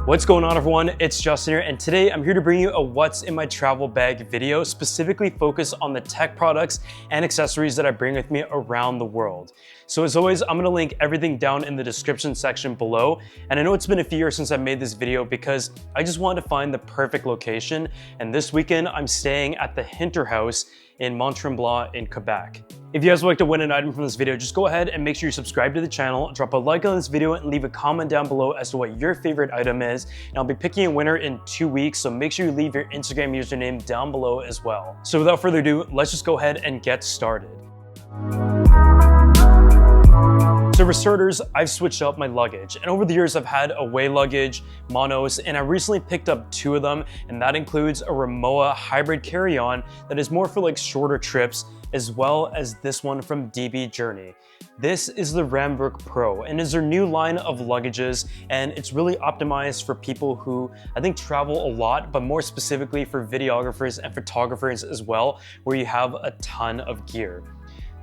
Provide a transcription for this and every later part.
What's going on, everyone? It's Justin here, and today I'm here to bring you a what's in my travel bag video, specifically focused on the tech products and accessories that I bring with me around the world. So as always, I'm gonna link everything down in the description section below. And I know it's been a few years since I made this video because I just wanted to find the perfect location. And this weekend, I'm staying at the Hinter House in Mont-Tremblant in Quebec. If you guys would like to win an item from this video, just go ahead and make sure you subscribe to the channel, drop a like on this video, and leave a comment down below as to what your favorite item is. And I'll be picking a winner in 2 weeks, so make sure you leave your Instagram username down below as well. So without further ado, let's just go ahead and get started. So for starters, I've switched out my luggage, and over the years I've had away luggage, monos, and I recently picked up 2 of them, and that includes a Rimowa hybrid carry-on that is more for like shorter trips, as well as this one from DB Journey. This is the MacBook Pro, and is their new line of luggages, and it's really optimized for people who I think travel a lot, but more specifically for videographers and photographers as well, where you have a ton of gear.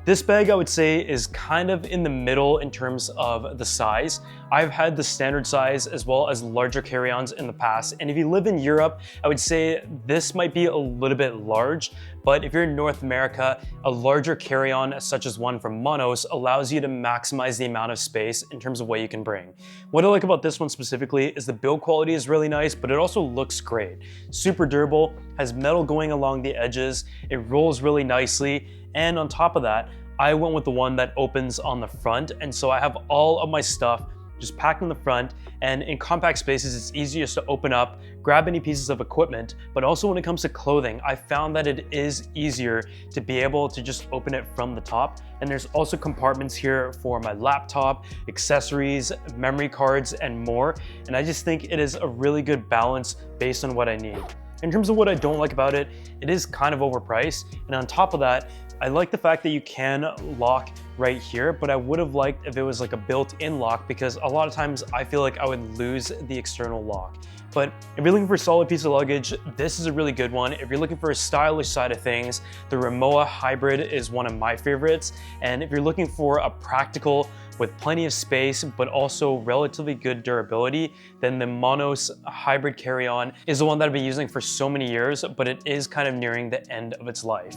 This bag, I would say, is kind of in the middle in terms of the size. I've had the standard size as well as larger carry-ons in the past, and if you live in Europe, I would say this might be a little bit large, but if you're in North America, a larger carry-on such as one from Monos allows you to maximize the amount of space in terms of what you can bring. What I like about this one specifically is the build quality is really nice, but it also looks great. Super durable, has metal going along the edges, it rolls really nicely, and on top of that, I went with the one that opens on the front, and so I have all of my stuff just packed in the front, and in compact spaces it's easiest to open up, grab any pieces of equipment, but also when it comes to clothing, I found that it is easier to be able to just open it from the top. And there's also compartments here for my laptop, accessories, memory cards, and more, and I just think it is a really good balance based on what I need. In terms of what I don't like about it, it is kind of overpriced, and on top of that, I like the fact that you can lock right here, but I would have liked if it was like a built-in lock, because a lot of times I feel like I would lose the external lock. But if you're looking for a solid piece of luggage, this is a really good one. If you're looking for a stylish side of things, the Rimowa Hybrid is one of my favorites. And if you're looking for a practical with plenty of space, but also relatively good durability, then the Monos Hybrid Carry-On is the one that I've been using for so many years, but it is kind of nearing the end of its life.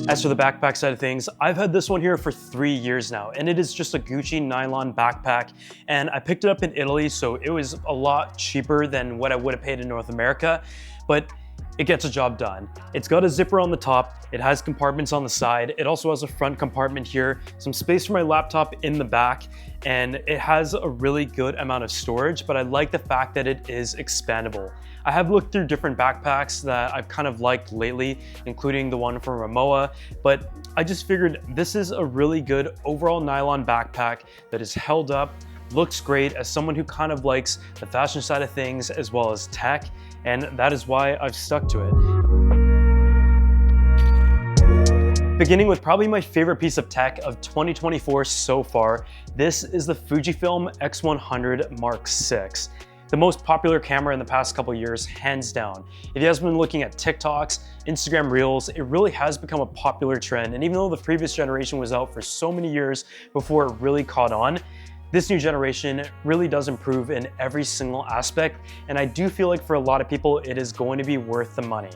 As for the backpack side of things, I've had this one here for 3 years now, and it is just a Gucci nylon backpack, and I picked it up in Italy, so it was a lot cheaper than what I would have paid in North America, but it gets a job done. It's got a zipper on the top, it has compartments on the side, it also has a front compartment here, some space for my laptop in the back, and it has a really good amount of storage, but I like the fact that it is expandable. I have looked through different backpacks that I've kind of liked lately, including the one from Rimowa, but I just figured this is a really good overall nylon backpack that is held up, looks great as someone who kind of likes the fashion side of things as well as tech, and that is why I've stuck to it. Beginning with probably my favorite piece of tech of 2024 so far, this is the Fujifilm X100 Mark VI. The most popular camera in the past couple years, hands down. If you guys have been looking at TikToks, Instagram Reels, it really has become a popular trend. And even though the previous generation was out for so many years before it really caught on, this new generation really does improve in every single aspect. And I do feel like for a lot of people, it is going to be worth the money.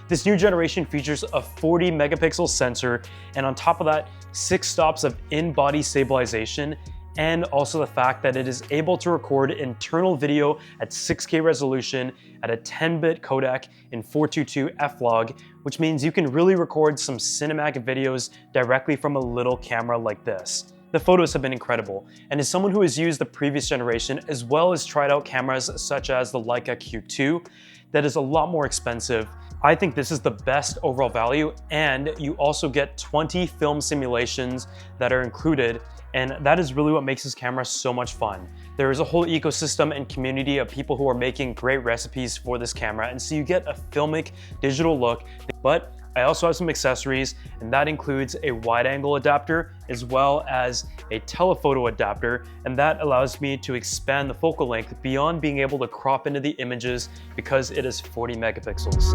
This new generation features a 40 megapixel sensor, and on top of that, 6 stops of in-body stabilization, and also the fact that it is able to record internal video at 6K resolution at a 10-bit codec in 422 f-log, which means you can really record some cinematic videos directly from a little camera like this. The photos have been incredible, and as someone who has used the previous generation as well as tried out cameras such as the Leica Q2, that is a lot more expensive, I think this is the best overall value, and you also get 20 film simulations that are included, and that is really what makes this camera so much fun. There is a whole ecosystem and community of people who are making great recipes for this camera, and so you get a filmic digital look, but I also have some accessories, and that includes a wide-angle adapter as well as a telephoto adapter, and that allows me to expand the focal length beyond being able to crop into the images because it is 40 megapixels.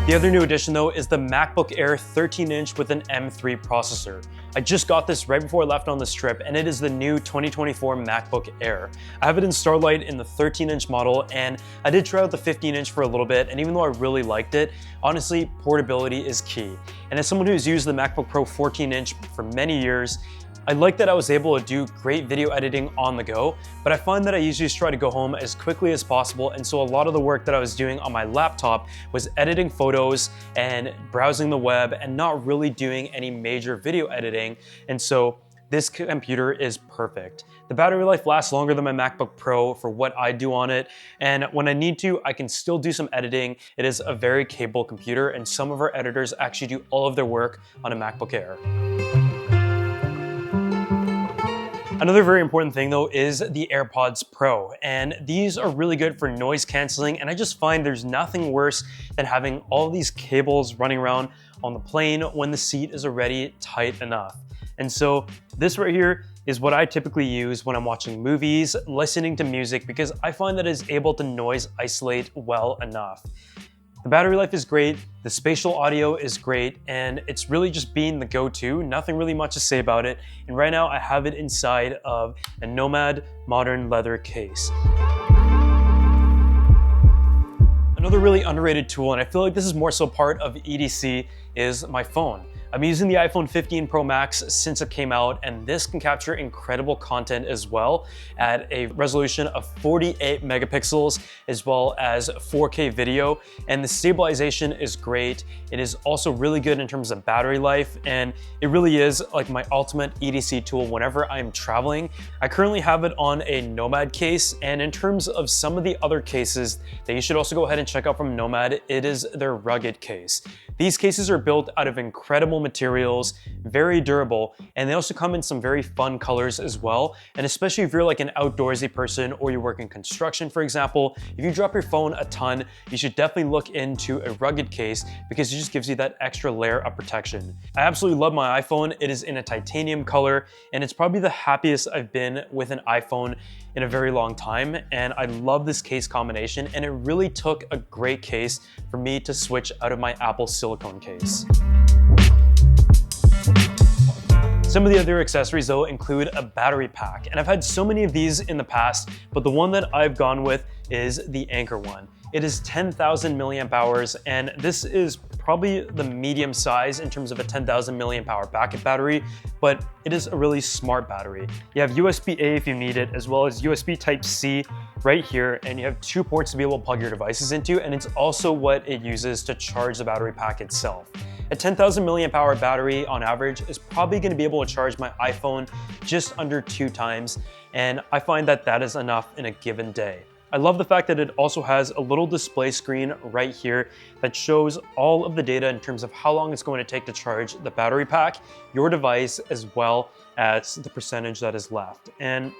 The other new addition though is the MacBook Air 13-inch with an M3 processor. I just got this right before I left on this trip, and it is the new 2024 MacBook Air. I have it in Starlight in the 13-inch model, and I did try out the 15-inch for a little bit, and even though I really liked it, honestly, portability is key. And as someone who's used the MacBook Pro 14-inch for many years, I like that I was able to do great video editing on the go, but I find that I usually just try to go home as quickly as possible, and so a lot of the work that I was doing on my laptop was editing photos and browsing the web and not really doing any major video editing, and so this computer is perfect. The battery life lasts longer than my MacBook Pro for what I do on it, and when I need to, I can still do some editing. It is a very capable computer, and some of our editors actually do all of their work on a MacBook Air. Another very important thing though is the AirPods Pro, and these are really good for noise canceling, and I just find there's nothing worse than having all these cables running around on the plane when the seat is already tight enough. And so this right here is what I typically use when I'm watching movies, listening to music, because I find that it's able to noise isolate well enough. The battery life is great, the spatial audio is great, and it's really just being the go-to. Nothing really much to say about it. And right now I have it inside of a Nomad modern leather case. Another really underrated tool, and I feel like this is more so part of EDC, is my phone. I'm using the iPhone 15 Pro Max since it came out, and this can capture incredible content as well at a resolution of 48 megapixels as well as 4K video, and the stabilization is great. It is also really good in terms of battery life, and it really is like my ultimate EDC tool whenever I'm traveling. I currently have it on a Nomad case, and in terms of some of the other cases that you should also go ahead and check out from Nomad, it is their rugged case. These cases are built out of incredible materials, very durable, and they also come in some very fun colors as well. And especially if you're like an outdoorsy person or you work in construction, for example, if you drop your phone a ton, you should definitely look into a rugged case because it just gives you that extra layer of protection. I absolutely love my iPhone. It is in a titanium color, and it's probably the happiest I've been with an iPhone in a very long time, and I love this case combination, and it really took a great case for me to switch out of my Apple silicone case. Some of the other accessories though include a battery pack, and I've had so many of these in the past, but the one that I've gone with is the Anker one. It is 10,000 milliamp hours, and this is probably the medium size in terms of a 10,000 milliamp hour backup battery, but it is a really smart battery. You have USB-A if you need it, as well as USB Type-C right here, and you have 2 ports to be able to plug your devices into, and it's also what it uses to charge the battery pack itself. A 10,000 milliamp hour battery on average is probably going to be able to charge my iPhone just under 2 times, and I find that that is enough in a given day. I love the fact that it also has a little display screen right here that shows all of the data in terms of how long it's going to take to charge the battery pack, your device, as well as the percentage that is left. And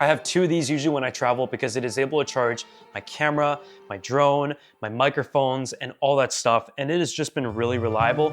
I have 2 of these usually when I travel because it is able to charge my camera, my drone, my microphones, and all that stuff, and it has just been really reliable.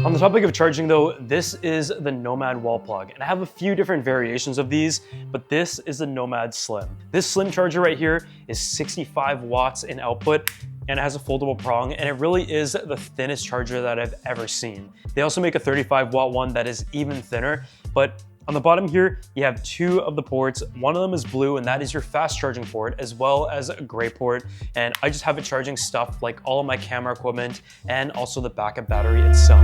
On the topic of charging though, this is the Nomad wall plug, and I have a few different variations of these, but this is the Nomad Slim. This slim charger right here is 65 watts in output, and it has a foldable prong, and it really is the thinnest charger that I've ever seen. They also make a 35 watt one that is even thinner, but on the bottom here, you have 2 of the ports. One of them is blue, and that is your fast charging port, as well as a gray port. And I just have it charging stuff like all of my camera equipment and also the backup battery itself.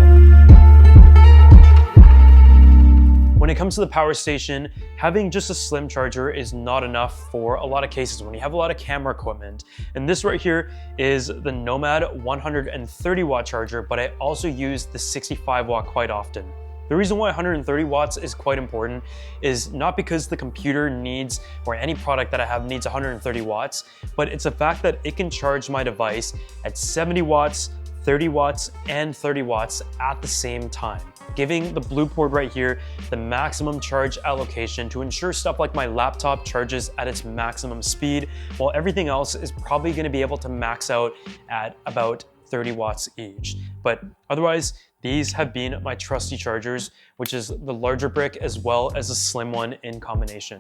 When it comes to the power station, having just a slim charger is not enough for a lot of cases when you have a lot of camera equipment. And this right here is the Nomad 130 watt charger, but I also use the 65 watt quite often. The reason why 130 watts is quite important is not because the computer needs, or any product that I have needs 130 watts, but it's the fact that it can charge my device at 70 watts, 30 watts, and 30 watts at the same time, giving the blue port right here the maximum charge allocation to ensure stuff like my laptop charges at its maximum speed, while everything else is probably going to be able to max out at about 30 watts each. But otherwise, these have been my trusty chargers, which is the larger brick as well as the slim one in combination.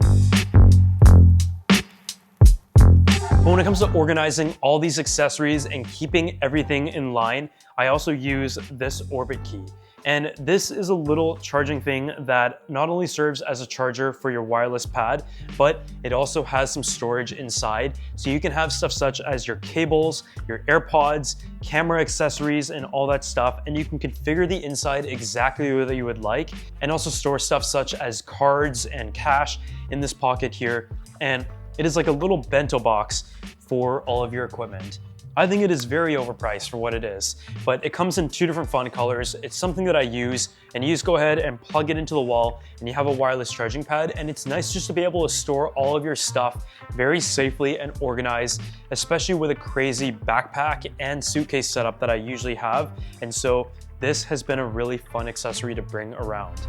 But when it comes to organizing all these accessories and keeping everything in line, I also use this Orbitkey. And this is a little charging thing that not only serves as a charger for your wireless pad, but it also has some storage inside. So you can have stuff such as your cables, your AirPods, camera accessories, and all that stuff. And you can configure the inside exactly the way that you would like, and also store stuff such as cards and cash in this pocket here. And it is like a little bento box for all of your equipment. I think it is very overpriced for what it is, but it comes in two different fun colors. It's something that I use, and you just go ahead and plug it into the wall, and you have a wireless charging pad, and it's nice just to be able to store all of your stuff very safely and organized, especially with a crazy backpack and suitcase setup that I usually have. And so this has been a really fun accessory to bring around.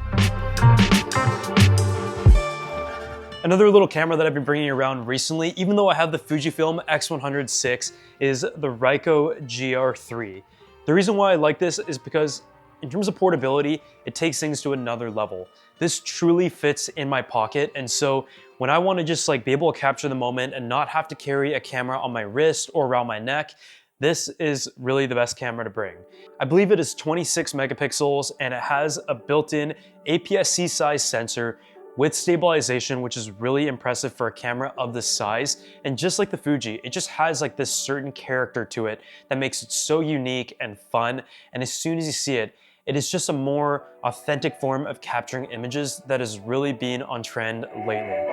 Another little camera that I've been bringing around recently, even though I have the Fujifilm X100 VI, is the Ricoh GR3. The reason why I like this is because in terms of portability, it takes things to another level. This truly fits in my pocket, and so when I want to just be able to capture the moment and not have to carry a camera on my wrist or around my neck, this is really the best camera to bring. I believe it is 26 megapixels and it has a built-in APS-C size sensor with stabilization, which is really impressive for a camera of this size. And just like the Fuji, it just has this certain character to it that makes it so unique and fun. And as soon as you see it, it is just a more authentic form of capturing images that has really been on trend lately.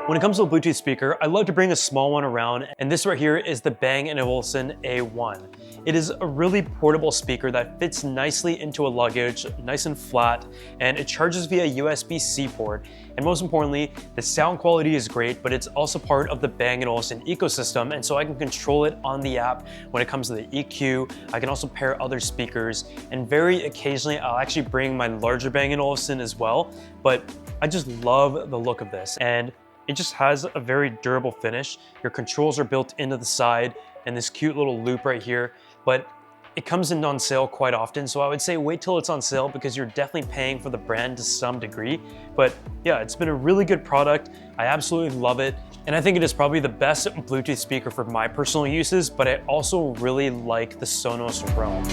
When it comes to a Bluetooth speaker, I love to bring a small one around, and this right here is the Bang & Olufsen A1. It is a really portable speaker that fits nicely into a luggage, nice and flat, and it charges via USB-C port. And most importantly, the sound quality is great, but it's also part of the Bang & Olufsen ecosystem, and so I can control it on the app when it comes to the EQ. I can also pair other speakers, and very occasionally I'll actually bring my larger Bang & Olufsen as well, but I just love the look of this. And it just has a very durable finish. Your controls are built into the side and this cute little loop right here, but it comes in on sale quite often. So I would say wait till it's on sale because you're definitely paying for the brand to some degree. But yeah, it's been a really good product. I absolutely love it. And I think it is probably the best Bluetooth speaker for my personal uses, but I also really like the Sonos Roam.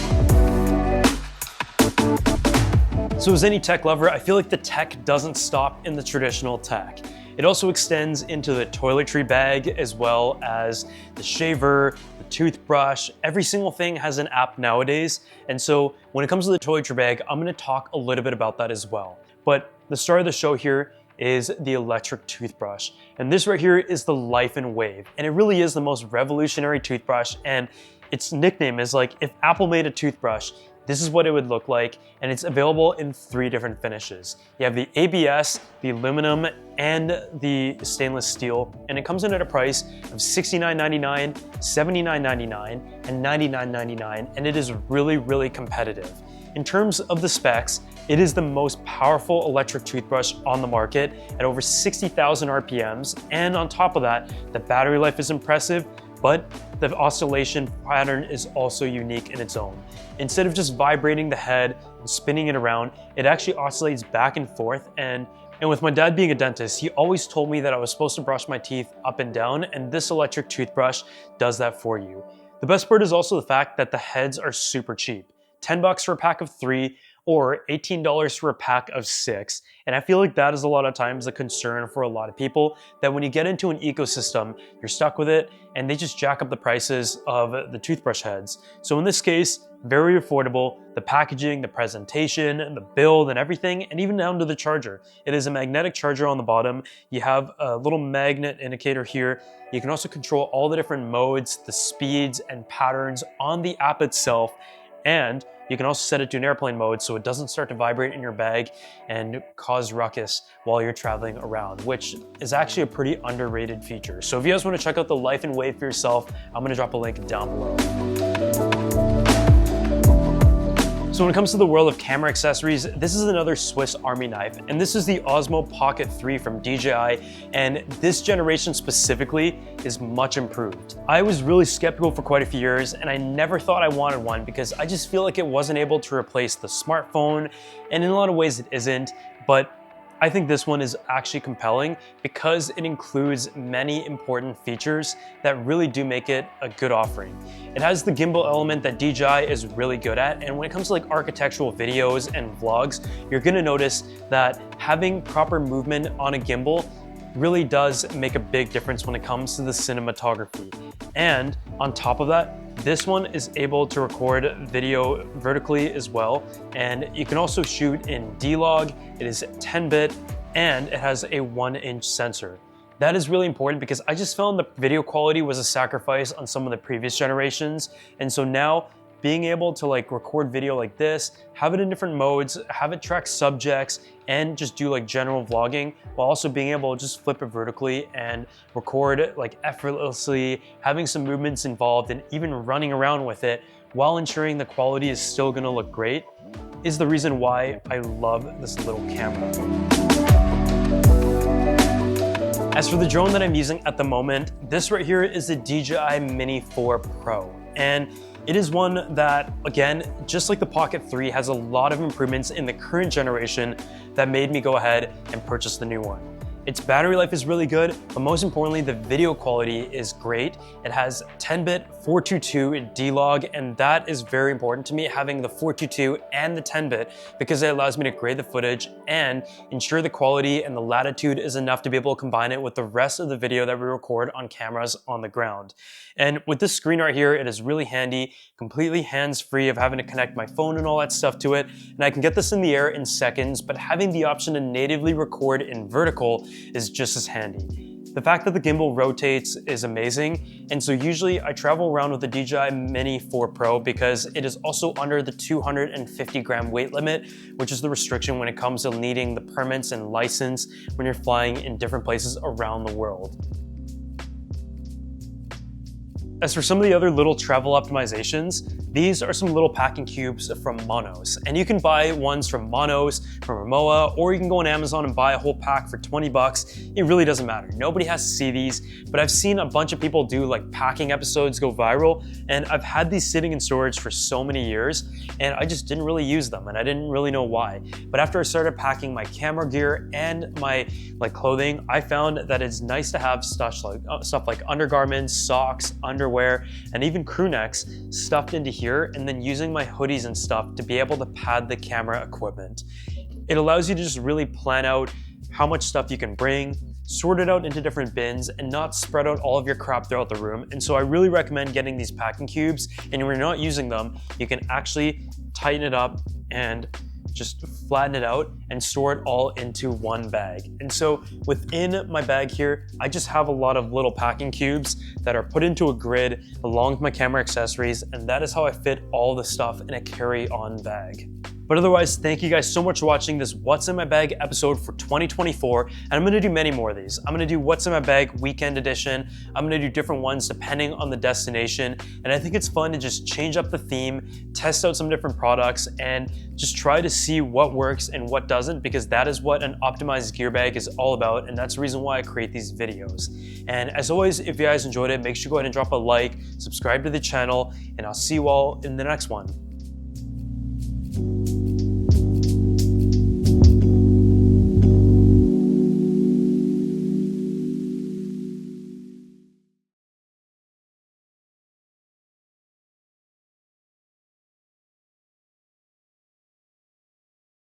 So as any tech lover, I feel like the tech doesn't stop in the traditional tech. It also extends into the toiletry bag as well as the shaver, the toothbrush. Every single thing has an app nowadays. And so when it comes to the toiletry bag, I'm gonna talk a little bit about that as well. But the star of the show here is the electric toothbrush. And this right here is the Laifen Wave. And it really is the most revolutionary toothbrush. And its nickname is if Apple made a toothbrush, this is what it would look like, and it's available in 3 different finishes. You have the ABS, the aluminum, and the stainless steel, and it comes in at a price of $69.99, $79.99, and $99.99, and it is really, really competitive. In terms of the specs, it is the most powerful electric toothbrush on the market at over 60,000 RPMs, and on top of that, the battery life is impressive, but the oscillation pattern is also unique in its own. Instead of just vibrating the head and spinning it around, it actually oscillates back and forth. And with my dad being a dentist, he always told me that I was supposed to brush my teeth up and down, and this electric toothbrush does that for you. The best part is also the fact that the heads are super cheap. $10 for a pack of 3, or $18 for a pack of 6. And I feel like that is a lot of times a concern for a lot of people, that when you get into an ecosystem, you're stuck with it and they just jack up the prices of the toothbrush heads. So in this case, very affordable. The packaging, the presentation, the build and everything, and even down to the charger. It is a magnetic charger on the bottom. You have a little magnet indicator here. You can also control all the different modes, the speeds and patterns on the app itself. And you can also set it to an airplane mode so it doesn't start to vibrate in your bag and cause ruckus while you're traveling around, which is actually a pretty underrated feature. So if you guys want to check out the Laifen Wave for yourself, I'm going to drop a link down below. So when it comes to the world of camera accessories, this is another Swiss Army knife, and this is the Osmo Pocket 3 from DJI, and this generation specifically is much improved. I was really skeptical for quite a few years, and I never thought I wanted one because I just feel like it wasn't able to replace the smartphone, and in a lot of ways it isn't, but I think this one is actually compelling because it includes many important features that really do make it a good offering. It has the gimbal element that DJI is really good at, and when it comes to like architectural videos and vlogs, you're gonna notice that having proper movement on a gimbal really does make a big difference when it comes to the cinematography. And on top of that, this one is able to record video vertically as well, and you can also shoot in D-Log. It is 10-bit, and it has a 1-inch sensor. That is really important because I just found the video quality was a sacrifice on some of the previous generations, and so now being able to like record video like this, have it in different modes, have it track subjects, and just do like general vlogging, while also being able to just flip it vertically and record like effortlessly, having some movements involved, and even running around with it while ensuring the quality is still gonna look great, is the reason why I love this little camera. As for the drone that I'm using at the moment, this right here is the DJI MINI 4 Pro. And it is one that, again, just like the Pocket 3, has a lot of improvements in the current generation that made me go ahead and purchase the new one. Its battery life is really good, but most importantly, the video quality is great. It has 10-bit 422 D-Log, and that is very important to me, having the 422 and the 10-bit, because it allows me to grade the footage and ensure the quality and the latitude is enough to be able to combine it with the rest of the video that we record on cameras on the ground. And with this screen right here, it is really handy, completely hands-free of having to connect my phone and all that stuff to it, and I can get this in the air in seconds, but having the option to natively record in vertical is just as handy. The fact that the gimbal rotates is amazing, and so usually I travel around with the DJI MINI 4 Pro because it is also under the 250 gram weight limit, which is the restriction when it comes to needing the permits and license when you're flying in different places around the world. As for some of the other little travel optimizations, these are some little packing cubes from Monos. And you can buy ones from Monos, from Rimowa, or you can go on Amazon and buy a whole pack for 20 bucks. It really doesn't matter. Nobody has to see these, but I've seen a bunch of people do like packing episodes go viral, and I've had these sitting in storage for so many years, and I just didn't really use them, and I didn't really know why. But after I started packing my camera gear and my clothing, I found that it's nice to have stuff like undergarments, socks, underwear, and even crew necks stuffed into here, and then using my hoodies and stuff to be able to pad the camera equipment. It allows you to just really plan out how much stuff you can bring, sort it out into different bins, and not spread out all of your crap throughout the room. And so I really recommend getting these packing cubes, and when you're not using them, you can actually tighten it up and just flatten it out and store it all into one bag. And so within my bag here, I just have a lot of little packing cubes that are put into a grid along with my camera accessories, and that is how I fit all the stuff in a carry-on bag. But otherwise, thank you guys so much for watching this What's in My Bag episode for 2024, and I'm gonna do many more of these. I'm gonna do What's in My Bag weekend edition. I'm gonna do different ones depending on the destination, and I think it's fun to just change up the theme, test out some different products, and just try to see what works and what doesn't, because that is what an optimized gear bag is all about, and that's the reason why I create these videos. And as always, if you guys enjoyed it, make sure to go ahead and drop a like, subscribe to the channel, and I'll see you all in the next one.